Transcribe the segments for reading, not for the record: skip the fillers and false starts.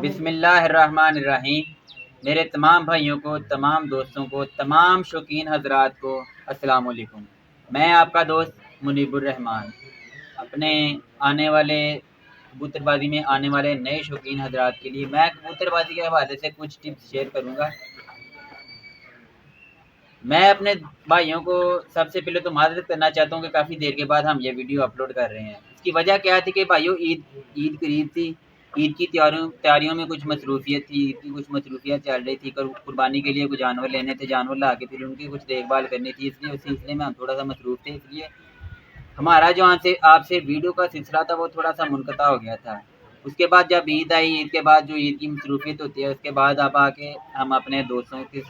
بسم اللہ الرحمن الرحیم۔ میرے تمام بھائیوں کو، تمام دوستوں کو، تمام شوقین حضرات کو السلام علیکم۔ میں آپ کا دوست منیب الرحمان اپنے آنے والے کبوتر بازی میں آنے والے نئے شوقین حضرات کے لیے میں کبوتر بازی کے حوالے سے کچھ ٹپس شیئر کروں گا۔ میں اپنے بھائیوں کو سب سے پہلے تو معذرت کرنا چاہتا ہوں کہ کافی دیر کے بعد ہم یہ ویڈیو اپلوڈ کر رہے ہیں۔ اس کی وجہ کیا تھی کہ بھائیوں عید قریب تھی، عید کی تیاریوں میں کچھ مصروفیت تھی، عید کی کچھ مصروفیت چل رہی تھی، قربانی کے لیے کچھ جانور لینے تھے، جانور لا کے پھر ان کی کچھ دیکھ بھال کرنی تھی، اس لیے اس سلسلے میں ہم تھوڑا سا مصروف تھے، اس لیے ہمارا جو آپ سے ویڈیو کا سلسلہ تھا وہ تھوڑا سا منقطع ہو گیا تھا۔ اس کے بعد جب عید آئی، عید کے بعد جو عید کی مصروفیت ہوتی ہے اس کے بعد اب آ کے ہم اپنے دوستوں کے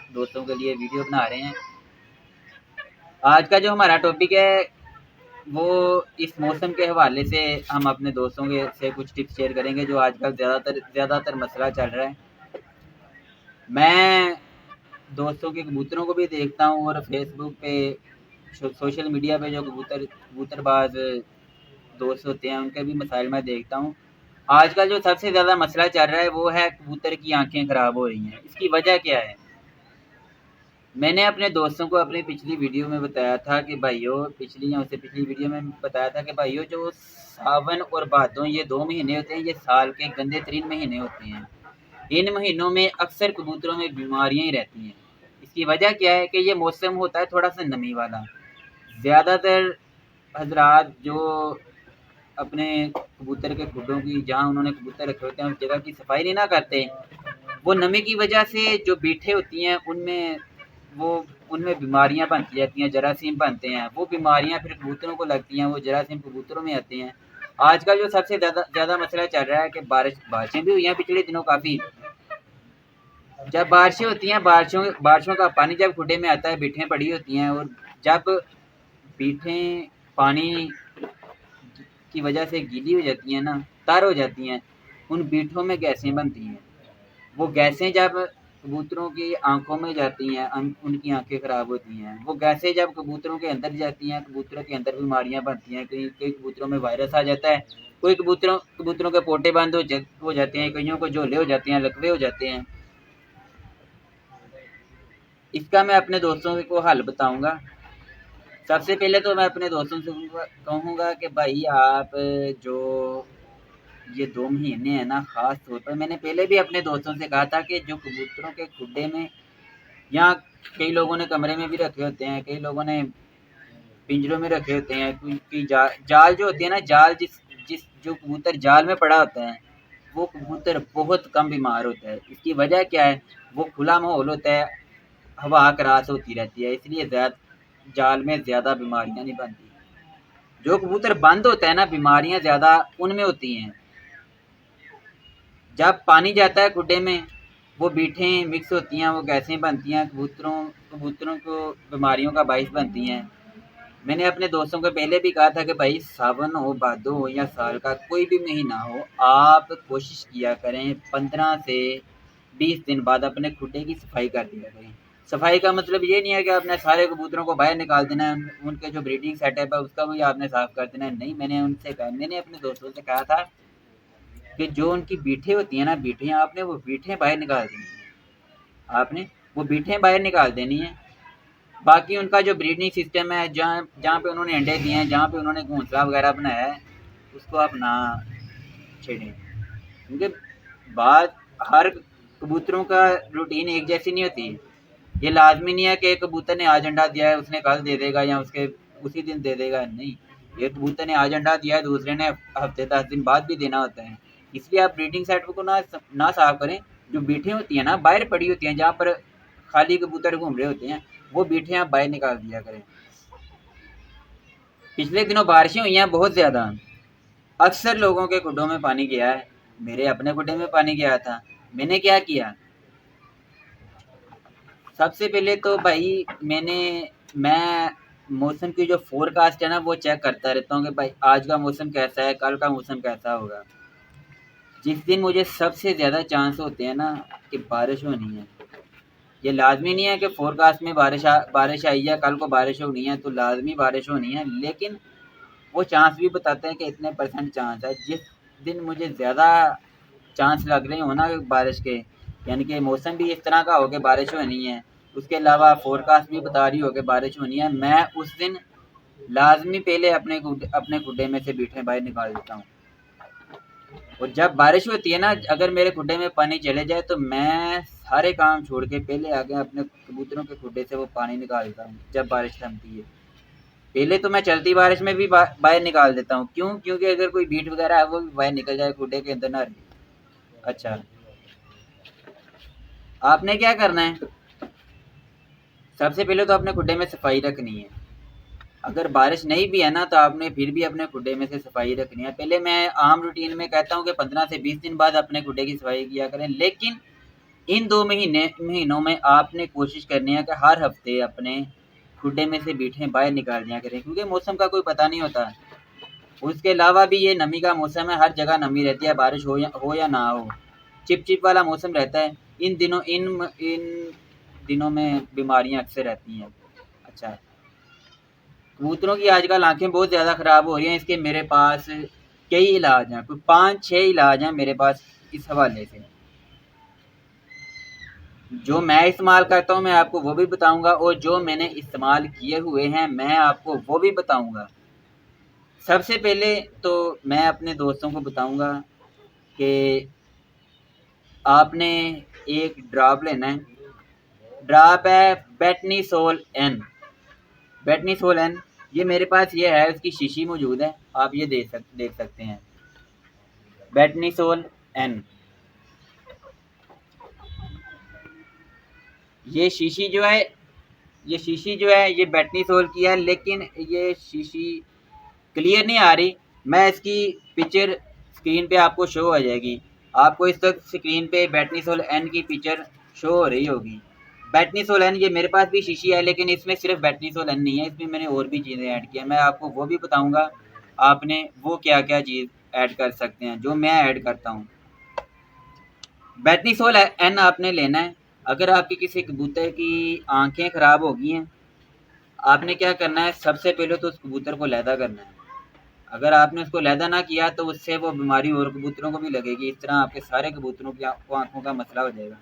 لیے ویڈیو بنا رہے ہیں۔ آج کا جو ہمارا ٹاپک ہے وہ اس موسم کے حوالے سے ہم اپنے دوستوں سے کچھ ٹپس شیئر کریں گے جو آج کل زیادہ تر مسئلہ چل رہا ہے۔ میں دوستوں کے کبوتروں کو بھی دیکھتا ہوں اور فیس بک پہ، سوشل میڈیا پہ جو کبوتر باز دوست ہوتے ہیں ان کے بھی مسائل میں دیکھتا ہوں۔ آج کل جو سب سے زیادہ مسئلہ چل رہا ہے وہ ہے کبوتر کی آنکھیں خراب ہو رہی ہیں۔ اس کی وجہ کیا ہے؟ میں نے اپنے دوستوں کو اپنی پچھلی ویڈیو میں بتایا تھا کہ بھائیوں، پچھلی ویڈیو میں بتایا تھا کہ بھائیوں جو ساون اور بھادوں یہ 2 مہینے ہوتے ہیں، یہ سال کے گندے ترین مہینے ہوتے ہیں۔ ان مہینوں میں اکثر کبوتروں میں بیماریاں ہی رہتی ہیں۔ اس کی وجہ کیا ہے کہ یہ موسم ہوتا ہے تھوڑا سا نمی والا۔ زیادہ تر حضرات جو اپنے کبوتر کے کھڈوں کی، جہاں انہوں نے کبوتر رکھے ہوتے ہیں اس جگہ کی صفائی نہیں نہ کرتے، وہ نمی کی وجہ سے جو بیٹھے ہوتی ہیں ان میں بیماریاں بنتی جاتی ہیں، جراثیم بنتے ہیں، وہ بیماریاں پھر کبوتروں کو لگتی ہیں، وہ جراثیم کبوتروں میں آتے ہیں۔ آج کل جو سب سے زیادہ مسئلہ چل رہا ہے کہ بارشیں بھی ہوئی ہیں پچھلے دنوں کافی۔ جب بارشیں ہوتی ہیں، بارشوں کا پانی جب کھڈے میں آتا ہے، بیٹھیں پڑی ہوتی ہیں، اور جب بیٹھیں پانی کی وجہ سے گیلی ہو جاتی ہیں نا، تر ہو جاتی ہیں، ان بیٹھوں میں گیسیں بنتی ہیں۔ وہ گیسیں جب کبوتروں کی آنکھوں میں جاتی ہیں، ان کی آنکھیں خراب ہوتی ہیں۔ وہ گیسیں جب کبوتروں کے اندر جاتی ہیں، کبوتروں کے اندر بیماریاں بنتی ہیں۔ کئی کبوتروں میں وائرس آ جاتا ہے، کوئی کبوتروں کے پوٹے بند ہو جاتے ہیں، کئیوں کو جھولے ہو جاتے ہیں، لکوے ہو جاتے ہیں۔ اس کا میں اپنے دوستوں کو حل بتاؤں گا۔ سب سے پہلے تو میں اپنے دوستوں سے کہوں گا کہ بھائی آپ جو یہ 2 مہینے ہیں نا، خاص طور پر میں نے پہلے بھی اپنے دوستوں سے کہا تھا کہ جو کبوتروں کے کھڈے میں، یہاں کئی لوگوں نے کمرے میں بھی رکھے ہوتے ہیں، کئی لوگوں نے پنجروں میں رکھے ہوتے ہیں، کیونکہ جال جو ہوتی ہے نا، جال جو کبوتر جال میں پڑا ہوتا ہے وہ کبوتر بہت کم بیمار ہوتا ہے۔ اس کی وجہ کیا ہے؟ وہ کھلا ماحول ہوتا ہے، ہوا کراس ہوتی رہتی ہے، اس لیے جال میں زیادہ بیماریاں نہیں بنتی۔ جو کبوتر بند ہوتا ہے نا، بیماریاں زیادہ ان میں ہوتی ہیں۔ جب پانی جاتا ہے کھڈے میں، وہ بیٹھیں مکس ہوتی ہیں، وہ گیسیں بنتی ہیں، کبوتروں کو بیماریوں کا باعث بنتی ہیں۔ میں نے اپنے دوستوں کو پہلے بھی کہا تھا کہ بھائی ساون ہو، بھادو ہو یا سال کا کوئی بھی مہینہ ہو، آپ کوشش کیا کریں 15 سے 20 دن بعد اپنے کھڈے کی صفائی کر دیا کریں۔ صفائی کا مطلب یہ نہیں ہے کہ آپ نے سارے کبوتروں کو باہر نکال دینا ہے، ان کے جو بریڈنگ سیٹ اپ ہے اس کا بھی آپ نے صاف کر دینا ہے، نہیں۔ میں نے اپنے دوستوں سے کہا تھا کہ جو ان کی بیٹھیں ہوتی ہیں نا، بیٹھیں آپ نے وہ بیٹھیں باہر نکال دینی ہیں، باہر نکال دینی ہیں۔ باقی ان کا جو بریڈنگ سسٹم ہے، جہاں پہ انہوں نے انڈے دیے ہیں، جہاں پہ انہوں نے گھونسلہ وغیرہ بنایا ہے، اس کو آپ نہ چھیڑیں، کیونکہ ہر کبوتروں کا روٹین ایک جیسی نہیں ہوتی۔ یہ لازمی نہیں ہے کہ ایک کبوتر نے آج انڈا دیا ہے اس نے کل دے دے گا یا اسی دن دے دے گا، نہیں۔ یہ کبوتر نے آج انڈا دیا ہے، دوسرے نے ہفتے 10 دن بعد بھی دینا ہوتا ہے۔ اس لیے آپ بریڈنگ سیٹ کو نہ صاف کریں۔ جو بیٹھیں ہوتی ہیں نا، باہر پڑی ہوتی ہیں، جہاں پر خالی کبوتر گھوم رہے ہوتے ہیں، وہ بیٹھیں آپ باہر نکال دیا کریں۔ پچھلے دنوں بارشیں ہوئی ہیں بہت زیادہ، اکثر لوگوں کے کھڈوں میں پانی گیا ہے، میرے اپنے کھڈے میں پانی گیا تھا۔ میں نے کیا کیا؟ سب سے پہلے تو بھائی میں موسم کی جو فور کاسٹ ہے نا وہ چیک کرتا رہتا ہوں کہ بھائی آج کا موسم کیسا ہے، کل کا موسم کیسا ہوگا۔ جس دن مجھے سب سے زیادہ چانس ہوتے ہیں نا کہ بارش ہونی ہے، یہ لازمی نہیں ہے کہ فور کاسٹ میں بارش آئی ہے، کل کو بارش ہونی ہے تو لازمی بارش ہونی ہے، لیکن وہ چانس بھی بتاتے ہیں کہ اتنے % چانس ہے۔ جس دن مجھے زیادہ چانس لگ رہے ہوں نا بارش کے، یعنی کہ موسم بھی اس طرح کا ہو کہ بارش ہونی ہے، اس کے علاوہ فور کاسٹ بھی بتا رہی ہو کہ بارش ہونی ہے، میں اس دن لازمی پہلے اپنے کھڈے میں سے بیٹھے باہر نکال دیتا ہوں۔ اور جب بارش ہوتی ہے نا، اگر میرے کھڈے میں پانی چلے جائے تو میں سارے کام چھوڑ کے پہلے آگے اپنے کبوتروں کے کھڈے سے وہ پانی نکالتا ہوں جب بارش تھمتی ہے۔ پہلے تو میں چلتی بارش میں بھی باہر نکال دیتا ہوں، کیوں؟ کیونکہ اگر کوئی بیٹ وغیرہ ہے وہ بھی باہر نکل جائے کھڈے کے اندر نہ رہے۔ اچھا، آپ نے کیا کرنا ہے، سب سے پہلے تو اپنے کھڈے میں صفائی رکھنی ہے۔ اگر بارش نہیں بھی ہے نا تو آپ نے پھر بھی اپنے کھڈے میں سے صفائی رکھنی ہے۔ پہلے میں عام روٹین میں کہتا ہوں کہ 15 سے 20 دن بعد اپنے کھڈے کی صفائی کیا کریں، لیکن ان 2 مہینوں میں آپ نے کوشش کرنی ہے کہ ہر ہفتے اپنے کھڈے میں سے بیٹھیں باہر نکال دیا کریں، کیونکہ موسم کا کوئی پتہ نہیں ہوتا۔ اس کے علاوہ بھی یہ نمی کا موسم ہے، ہر جگہ نمی رہتی ہے، بارش ہو یا نہ ہو، چپ چپ والا موسم رہتا ہے۔ ان دنوں میں بیماریاں اکثر رہتی ہیں۔ اچھا، کبوتروں کی آج کل آنکھیں بہت زیادہ خراب ہو رہی ہیں، اس کے میرے پاس کئی علاج ہیں، کوئی 5-6 علاج ہیں میرے پاس اس حوالے سے، جو میں استعمال کرتا ہوں میں آپ کو وہ بھی بتاؤں گا، اور جو میں نے استعمال کیے ہوئے ہیں میں آپ کو وہ بھی بتاؤں گا۔ سب سے پہلے تو میں اپنے دوستوں کو بتاؤں گا کہ آپ نے ایک ڈراپ لینا ہے، ڈراپ ہے بیٹنیسول این۔ بیٹنیسول این یہ میرے پاس یہ ہے، اس کی شیشی موجود ہے، آپ یہ دیکھ سکتے ہیں، بیٹنیسول این۔ یہ شیشی جو ہے یہ بیٹنیسول کی ہے، لیکن یہ شیشی کلیئر نہیں آ رہی، میں اس کی پکچر اسکرین پہ آپ کو شو ہو جائے گی، آپ کو اس وقت اسکرین پہ بیٹنیسول این کی پکچر شو ہو رہی ہوگی۔ بیٹنیسول این یہ میرے پاس بھی شیشی ہے، لیکن اس میں صرف بیٹنیسول این نہیں ہے، اس میں میں نے اور بھی چیزیں ایڈ کی ہیں، میں آپ کو وہ بھی بتاؤں گا آپ نے وہ کیا کیا چیز ایڈ کر سکتے ہیں جو میں ایڈ کرتا ہوں۔ بیٹنیسول این آپ نے لینا ہے۔ اگر آپ کی کسی کبوتر کی آنکھیں خراب ہو گئی ہیں، آپ نے کیا کرنا ہے، سب سے پہلے تو اس کبوتر کو علیحدہ کرنا ہے۔ اگر آپ نے اس کو علیحدہ نہ کیا تو اس سے وہ بیماری اور کبوتروں کو بھی لگے گی، اس طرح آپ کے سارے کبوتروں کی آنکھوں کا مسئلہ ہو جائے گا۔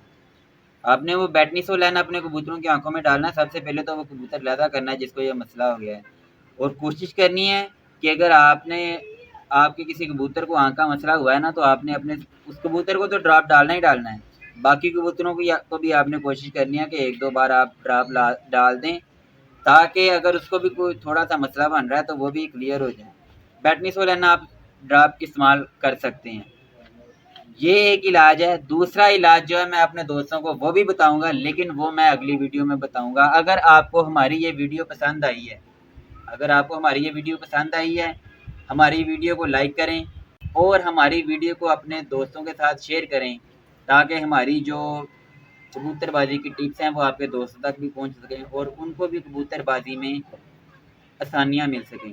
آپ نے وہ بیٹنیسول این اپنے کبوتروں کی آنکھوں میں ڈالنا ہے، سب سے پہلے تو وہ کبوتر علیحدہ کرنا ہے جس کو یہ مسئلہ ہو گیا ہے، اور کوشش کرنی ہے کہ اگر آپ کے کسی کبوتر کو آنکھ کا مسئلہ ہوا ہے نا تو آپ نے اپنے اس کبوتر کو تو ڈراپ ڈالنا ہی ڈالنا ہے، باقی کبوتروں کو بھی آپ نے کوشش کرنی ہے کہ 1-2 بار آپ ڈراپ ڈال دیں، تاکہ اگر اس کو بھی کوئی تھوڑا سا مسئلہ بن رہا ہے تو وہ بھی کلیئر ہو جائے۔ بیٹنیسول این آپ ڈراپ استعمال کر سکتے ہیں، یہ ایک علاج ہے۔ دوسرا علاج جو ہے میں اپنے دوستوں کو وہ بھی بتاؤں گا، لیکن وہ میں اگلی ویڈیو میں بتاؤں گا۔ اگر آپ کو ہماری یہ ویڈیو پسند آئی ہے ہماری ویڈیو کو لائک کریں اور ہماری ویڈیو کو اپنے دوستوں کے ساتھ شیئر کریں، تاکہ ہماری جو کبوتر بازی کی ٹپس ہیں وہ آپ کے دوستوں تک بھی پہنچ سکیں اور ان کو بھی کبوتر بازی میں آسانیاں مل سکیں۔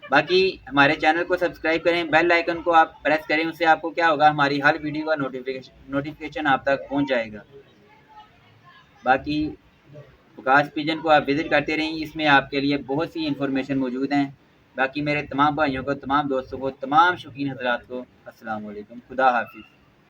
باقی ہمارے چینل کو سبسکرائب کریں، بیل آئیکن کو آپ پریس کریں، اس سے آپ کو کیا ہوگا، ہماری ہر ویڈیو کا نوٹیفیکیشن آپ تک پہنچ جائے گا۔ باقی فوکاس پیجن کو آپ وزٹ کرتے رہیں، اس میں آپ کے لیے بہت سی انفارمیشن موجود ہیں۔ باقی میرے تمام بھائیوں کو، تمام دوستوں کو، تمام شوقین حضرات کو السلام علیکم، خدا حافظ۔